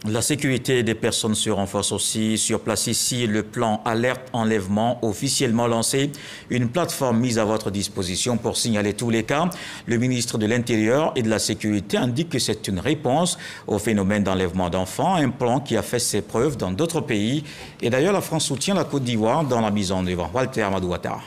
La sécurité des personnes se renforce aussi. Sur place ici, le plan alerte enlèvement officiellement lancé. Une plateforme mise à votre disposition pour signaler tous les cas. Le ministre de l'Intérieur et de la Sécurité indique que c'est une réponse au phénomène d'enlèvement d'enfants. Un plan qui a fait ses preuves dans d'autres pays. Et d'ailleurs, la France soutient la Côte d'Ivoire dans la mise en œuvre. Walter Amadouata.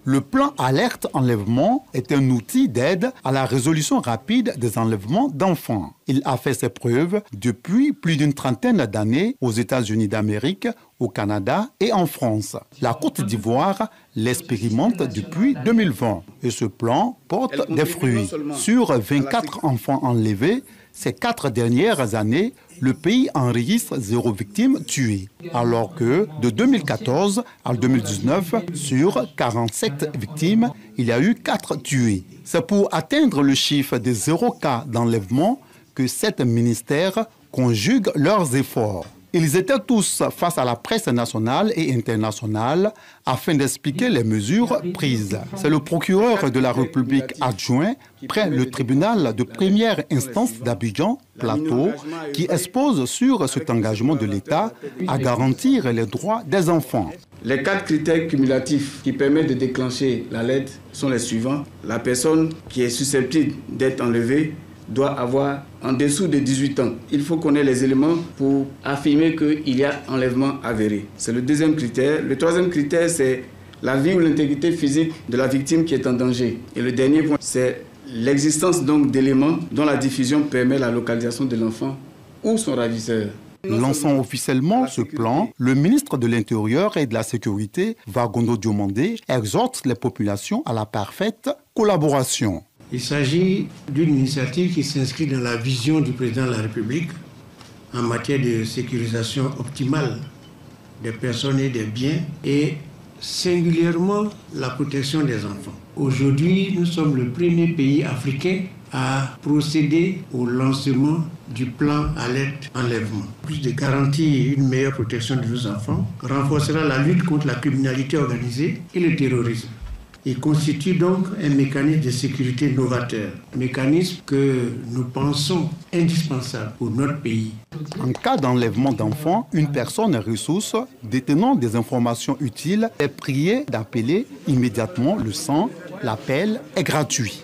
Le plan alerte enlèvement est un outil d'aide à la résolution rapide des enlèvements d'enfants. Il a fait ses preuves depuis plus d'une trentaine d'années aux États-Unis d'Amérique, au Canada et en France. La Côte d'Ivoire l'expérimente depuis 2020 et ce plan porte des fruits. Sur 24 enfants enlevés, ces 4 dernières années, le pays enregistre 0 victime tuée, alors que de 2014 à 2019, sur 47 victimes, il y a eu 4 tués. C'est pour atteindre le chiffre de 0 cas d'enlèvement que 7 ministères conjuguent leurs efforts. Ils étaient tous face à la presse nationale et internationale afin d'expliquer les mesures prises. C'est le procureur de la République adjoint près le tribunal de première instance d'Abidjan, Plateau, qui expose sur cet engagement de l'État à garantir les droits des enfants. Les 4 critères cumulatifs qui permettent de déclencher la LED sont les suivants. La personne qui est susceptible d'être enlevée doit avoir en dessous de 18 ans. Il faut connaître les éléments pour affirmer qu'il y a enlèvement avéré. C'est le deuxième critère. Le troisième critère, c'est la vie ou l'intégrité physique de la victime qui est en danger. Et le dernier point, c'est l'existence donc d'éléments dont la diffusion permet la localisation de l'enfant ou son ravisseur. Lançant officiellement ce plan, le ministre de l'Intérieur et de la Sécurité, Wagondo Diomandé, exhorte les populations à la parfaite collaboration. Il s'agit d'une initiative qui s'inscrit dans la vision du président de la République en matière de sécurisation optimale des personnes et des biens et singulièrement la protection des enfants. Aujourd'hui, nous sommes le premier pays africain à procéder au lancement du plan alerte enlèvement. Plus de garantir une meilleure protection de nos enfants renforcera la lutte contre la criminalité organisée et le terrorisme. Il constitue donc un mécanisme de sécurité novateur, un mécanisme que nous pensons indispensable pour notre pays. En cas d'enlèvement d'enfants, une personne ressource détenant des informations utiles est priée d'appeler immédiatement le 100. L'appel est gratuit.